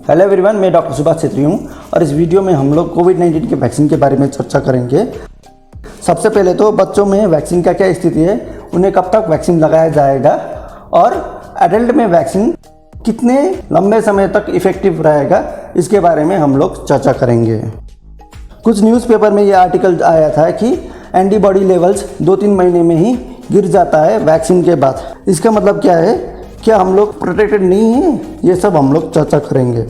Hello everyone, मैं doctor Subhash Chhetri हूँ और इस वीडियो में हम लोग कोविड-19 के वैक्सीन के बारे में चर्चा करेंगे। सबसे पहले तो बच्चों में वैक्सीन का क्या स्थिति है, उन्हें कब तक वैक्सीन लगाया जाएगा और एडल्ट में वैक्सीन कितने लंबे समय तक इफेक्टिव रहेगा, इसके बारे में हम लोग चर्चा करेंगे। कुछ न्यूज़पेपर में ये आर्टिकल आया था कि एंटीबॉडी लेवल्स 2-3 महीने में ही गिर जाता है वैक्सीन के बाद। इसका मतलब क्या है, क्या हम लोग प्रोटेक्टेड नहीं हैं, ये सब हम लोग चर्चा करेंगे।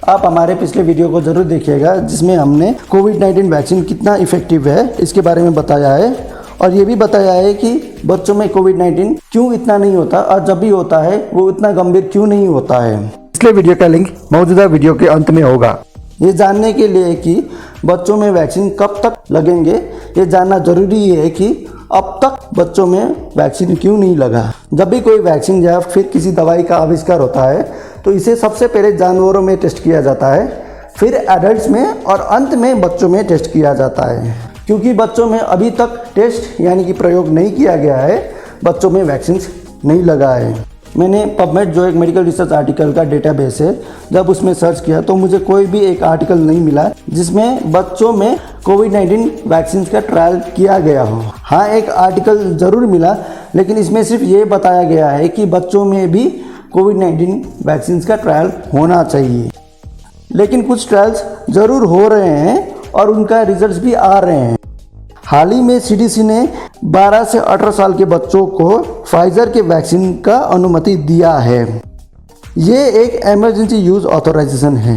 आप हमारे पिछले वीडियो को ज़रूर देखिएगा जिसमें हमने कोविड-19 वैक्सीन कितना इफेक्टिव है इसके बारे में बताया है और ये भी बताया है कि बच्चों में कोविड-19 क्यों इतना नहीं होता और जब भी होता है वो इतना गंभीर क्यों नहीं होता है। पिछले वीडियो का लिंक मौजूदा वीडियो के अंत में होगा। ये जानने के लिए कि बच्चों में वैक्सीन कब तक लगेंगे, ये जानना ज़रूरी है कि अब तक बच्चों में वैक्सीन क्यों नहीं लगा। जब भी कोई वैक्सीन या फिर किसी दवाई का आविष्कार होता है तो इसे सबसे पहले जानवरों में टेस्ट किया जाता है, फिर एडल्ट्स में और अंत में बच्चों में टेस्ट किया जाता है। क्योंकि बच्चों में अभी तक टेस्ट यानी कि प्रयोग नहीं किया गया है, बच्चों में वैक्सीन नहीं लगा है। मैंने पबमेड जो एक मेडिकल रिसर्च आर्टिकल का डेटाबेस है, जब उसमें सर्च किया तो मुझे कोई भी एक आर्टिकल नहीं मिला जिसमें बच्चों में कोविड-19 वैक्सीन का ट्रायल किया गया हो। हाँ, एक आर्टिकल ज़रूर मिला, लेकिन इसमें सिर्फ ये बताया गया है कि बच्चों में भी कोविड-19 वैक्सीन का ट्रायल होना चाहिए। लेकिन कुछ ट्रायल्स ज़रूर हो रहे हैं और उनका रिजल्ट भी आ रहे हैं। हाल ही में CDC ने 12 से 18 साल के बच्चों को फाइजर के वैक्सीन का अनुमति दिया है। ये एक इमरजेंसी यूज़ ऑथराइजेशन है।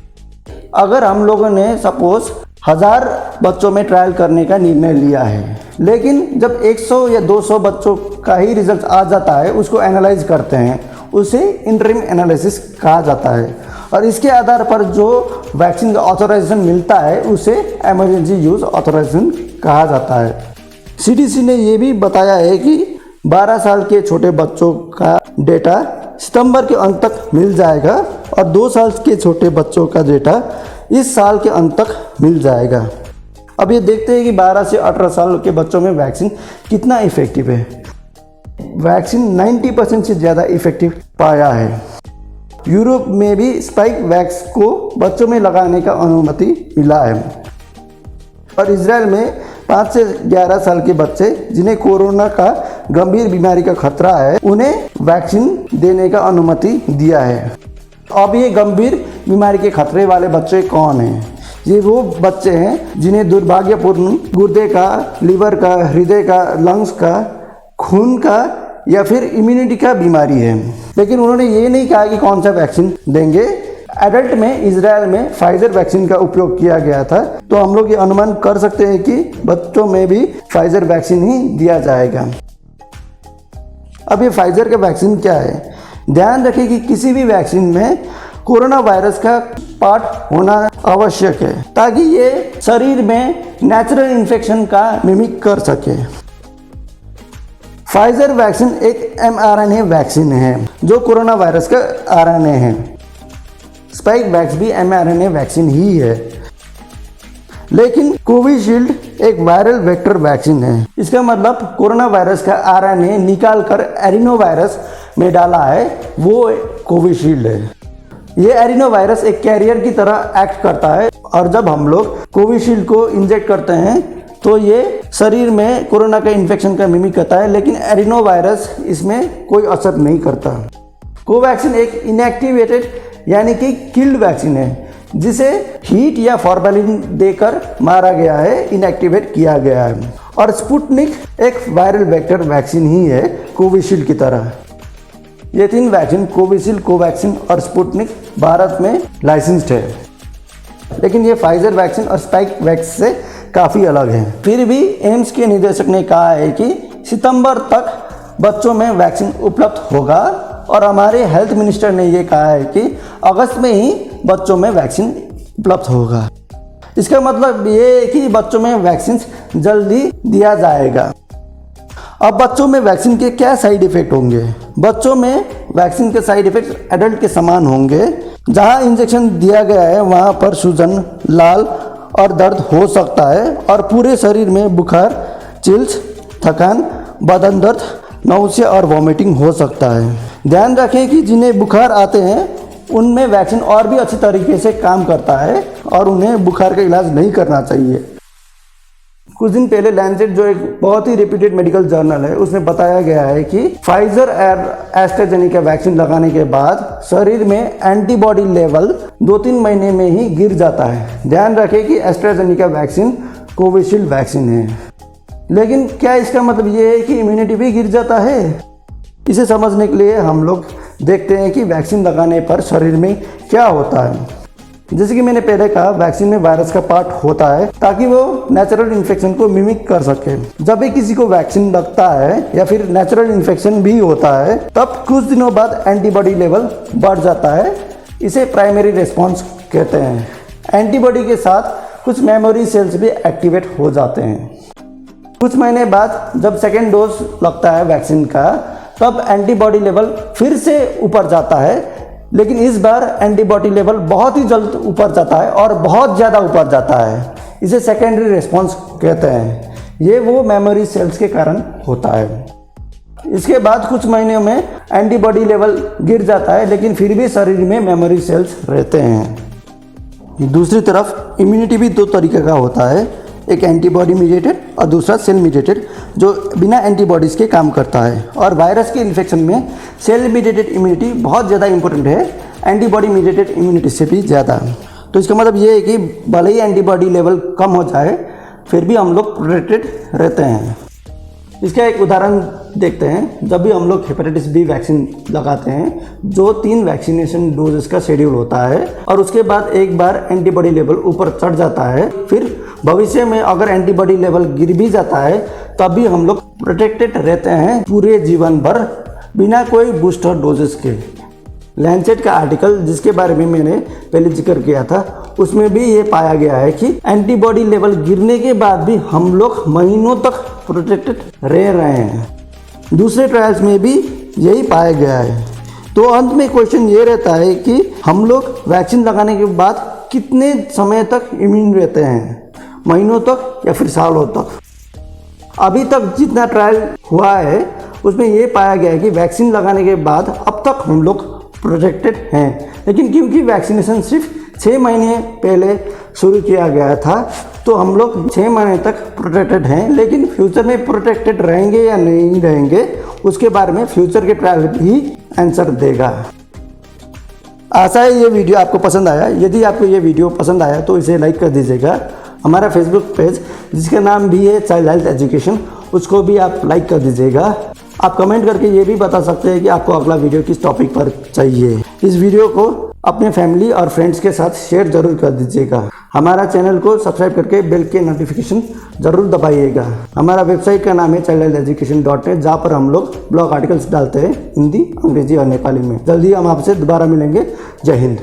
अगर हम लोगों ने सपोज 1000 बच्चों में ट्रायल करने का निर्णय लिया है, लेकिन जब 100 या 200 बच्चों का ही रिजल्ट आ जाता है, उसको एनालाइज करते हैं, उसे इंटरिम एनालिसिस कहा जाता है और इसके आधार पर जो वैक्सीन का ऑथराइजेशन मिलता है उसे इमरजेंसी यूज़ ऑथराइजेशन कहा जाता है। CDC ने ये भी बताया है कि 12 साल के छोटे बच्चों का डेटा सितंबर के अंत तक मिल जाएगा और 2 साल के छोटे बच्चों का डेटा इस साल के अंत तक मिल जाएगा। अब ये देखते हैं कि 12 से 18 साल के बच्चों में वैक्सीन कितना इफेक्टिव है। वैक्सीन 90% से ज़्यादा इफेक्टिव पाया है। यूरोप में भी स्पाइक वैक्स को बच्चों में लगाने का अनुमति मिला है और इजराइल में 5 से 11 साल के बच्चे जिन्हें कोरोना का गंभीर बीमारी का खतरा है, उन्हें वैक्सीन देने का अनुमति दिया है। अब ये गंभीर बीमारी के खतरे वाले बच्चे कौन हैं? ये वो बच्चे हैं जिन्हें दुर्भाग्यपूर्ण गुर्दे का, लीवर का, हृदय का, लंग्स का, खून का या फिर इम्यूनिटी का बीमारी है। लेकिन उन्होंने ये नहीं कहा कि कौन सा वैक्सीन देंगे। एडल्ट में इजराइल में फाइजर वैक्सीन का उपयोग किया गया था, तो हम लोग ये अनुमान कर सकते हैं कि बच्चों में भी फाइजर वैक्सीन ही दिया जाएगा। अब ये फाइजर का वैक्सीन क्या है? ध्यान रखें कि किसी भी वैक्सीन में कोरोना वायरस का पार्ट होना आवश्यक है ताकि ये शरीर में नेचुरल इन्फेक्शन का मिमिक कर सके। फाइजर वैक्सीन एक mRNA वैक्सीन है जो कोरोना वायरस का RNA है। स्पाइक वैक्स भी mRNA वैक्सीन ही है। लेकिन कोविशील्ड एक वायरल वेक्टर वैक्सीन है। इसका मतलब कोरोना वायरस का RNA निकाल कर एरिनो वायरस में डाला है, वो कोविशील्ड है। ये एरिनो वायरस एक कैरियर की तरह एक्ट करता है और जब हम लोग कोविशील्ड को इंजेक्ट करते हैं तो ये शरीर में कोरोना का इन्फेक्शन का मिमिक करता है, लेकिन एरिनो वायरस इसमें कोई असर नहीं करता। कोवैक्सीन एक इनएक्टिवेटेड यानी कि किल्ड वैक्सीन है जिसे हीट या फॉर्मेलिन देकर मारा गया है, इनएक्टिवेट किया गया है। और स्पुतनिक एक वायरल वेक्टर वैक्सीन ही है कोविशील्ड की तरह। ये 3 वैक्सीन कोविशील्ड, कोवैक्सीन और स्पुतनिक भारत में लाइसेंस्ड है, लेकिन ये फाइजर वैक्सीन और स्पाइक वैक्स से काफ़ी अलग है। फिर भी एम्स के निदेशक ने कहा है कि सितंबर तक बच्चों में वैक्सीन उपलब्ध होगा और हमारे हेल्थ मिनिस्टर ने ये कहा है कि अगस्त में ही बच्चों में वैक्सीन उपलब्ध होगा। इसका मतलब ये है कि बच्चों में वैक्सीन जल्दी दिया जाएगा। अब बच्चों में वैक्सीन के क्या साइड इफ़ेक्ट होंगे? बच्चों में वैक्सीन के साइड इफ़ेक्ट एडल्ट के समान होंगे। जहाँ इंजेक्शन दिया गया है वहाँ पर सूजन, लाल और दर्द हो सकता है और पूरे शरीर में बुखार, चिल्स, थकान, बदन दर्द, नौसिया और वॉमिटिंग हो सकता है। ध्यान रखें कि जिन्हें बुखार आते हैं उनमें वैक्सीन और भी अच्छी तरीके से काम करता है और उन्हें बुखार का इलाज नहीं करना चाहिए। कुछ दिन पहले लैंसेट जो एक बहुत ही रेप्यूटेड मेडिकल जर्नल है, उसमें बताया गया है कि फाइजर और एस्ट्राजेनेका वैक्सीन लगाने के बाद शरीर में एंटीबॉडी लेवल 2-3 महीने में ही गिर जाता है। ध्यान रखें कि एस्ट्राजेनेका वैक्सीन कोविशील्ड वैक्सीन है, लेकिन क्या इसका मतलब ये है कि इम्यूनिटी भी गिर जाता है? इसे समझने के लिए हम लोग देखते हैं कि वैक्सीन लगाने पर शरीर में क्या होता है। जैसे कि मैंने पहले कहा, वैक्सीन में वायरस का पार्ट होता है ताकि वो नेचुरल इन्फेक्शन को मिमिक कर सके। जब भी किसी को वैक्सीन लगता है या फिर नेचुरल इन्फेक्शन भी होता है, तब कुछ दिनों बाद एंटीबॉडी लेवल बढ़ जाता है। इसे प्राइमरी रिस्पॉन्स कहते हैं। एंटीबॉडी के साथ कुछ मेमोरी सेल्स भी एक्टिवेट हो जाते हैं। कुछ महीने बाद जब सेकेंड डोज लगता है वैक्सीन का, तब एंटीबॉडी लेवल फिर से ऊपर जाता है, लेकिन इस बार एंटीबॉडी लेवल बहुत ही जल्द ऊपर जाता है और बहुत ज़्यादा ऊपर जाता है। इसे सेकेंडरी रिस्पॉन्स कहते हैं। ये वो मेमोरी सेल्स के कारण होता है। इसके बाद कुछ महीनों में एंटीबॉडी लेवल गिर जाता है, लेकिन फिर भी शरीर में मेमोरी सेल्स रहते हैं। दूसरी तरफ इम्यूनिटी भी 2 तरीके का होता है, एक एंटीबॉडी मीडिएटेड और दूसरा सेल मीडिएटेड, जो बिना एंटीबॉडीज़ के काम करता है। और वायरस के इन्फेक्शन में सेल मीडिएटेड इम्यूनिटी बहुत ज़्यादा इंपॉर्टेंट है, एंटीबॉडी मीडिएटेड इम्यूनिटी से भी ज़्यादा। तो इसका मतलब ये है कि भले ही एंटीबॉडी लेवल कम हो जाए, फिर भी हम लोग प्रोटेक्टेड रहते हैं। इसका एक उदाहरण देखते हैं। जब भी हम लोग हेपेटाइटिस बी वैक्सीन लगाते हैं, जो 3 वैक्सीनेशन डोजेस का शेड्यूल होता है, और उसके बाद एक बार एंटीबॉडी लेवल ऊपर चढ़ जाता है, फिर भविष्य में अगर एंटीबॉडी लेवल गिर भी जाता है, तब भी हम लोग प्रोटेक्टेड रहते हैं पूरे जीवन भर बिना कोई बूस्टर डोजेस के। लैंसेट का आर्टिकल जिसके बारे में मैंने पहले जिक्र किया था, उसमें भी ये पाया गया है कि एंटीबॉडी लेवल गिरने के बाद भी हम लोग महीनों तक प्रोटेक्टेड रह रहे हैं। दूसरे ट्रायल्स में भी यही पाया गया है। तो अंत में क्वेश्चन ये रहता है कि हम लोग वैक्सीन लगाने के बाद कितने समय तक इम्यून रहते हैं, महीनों तक या फिर सालों तक? अभी तक जितना ट्रायल हुआ है उसमें ये पाया गया है कि वैक्सीन लगाने के बाद अब तक हम लोग प्रोटेक्टेड हैं। लेकिन क्योंकि वैक्सीनेशन सिर्फ 6 महीने पहले शुरू किया गया था, तो हम लोग 6 महीने तक प्रोटेक्टेड हैं। लेकिन फ्यूचर में प्रोटेक्टेड रहेंगे या नहीं रहेंगे, उसके बारे में फ्यूचर के ट्रायल भी आंसर देगा। आशा है ये वीडियो आपको पसंद आया। यदि आपको ये वीडियो पसंद आया तो इसे लाइक कर दीजिएगा। हमारा फेसबुक पेज जिसका नाम भी है चाइल्ड हेल्थ एजुकेशन, उसको भी आप लाइक कर दीजिएगा। आप कमेंट करके ये भी बता सकते हैं कि आपको अगला वीडियो किस टॉपिक पर चाहिए। इस वीडियो को अपने फैमिली और फ्रेंड्स के साथ शेयर जरूर कर दीजिएगा। हमारा चैनल को सब्सक्राइब करके बेल के नोटिफिकेशन जरूर दबाइएगा। हमारा वेबसाइट का नाम है childhealtheducation.net, जहाँ पर हम लोग ब्लॉग आर्टिकल्स डालते हैं हिंदी, अंग्रेजी और नेपाली में। जल्दी हम आपसे दोबारा मिलेंगे। जय हिंद।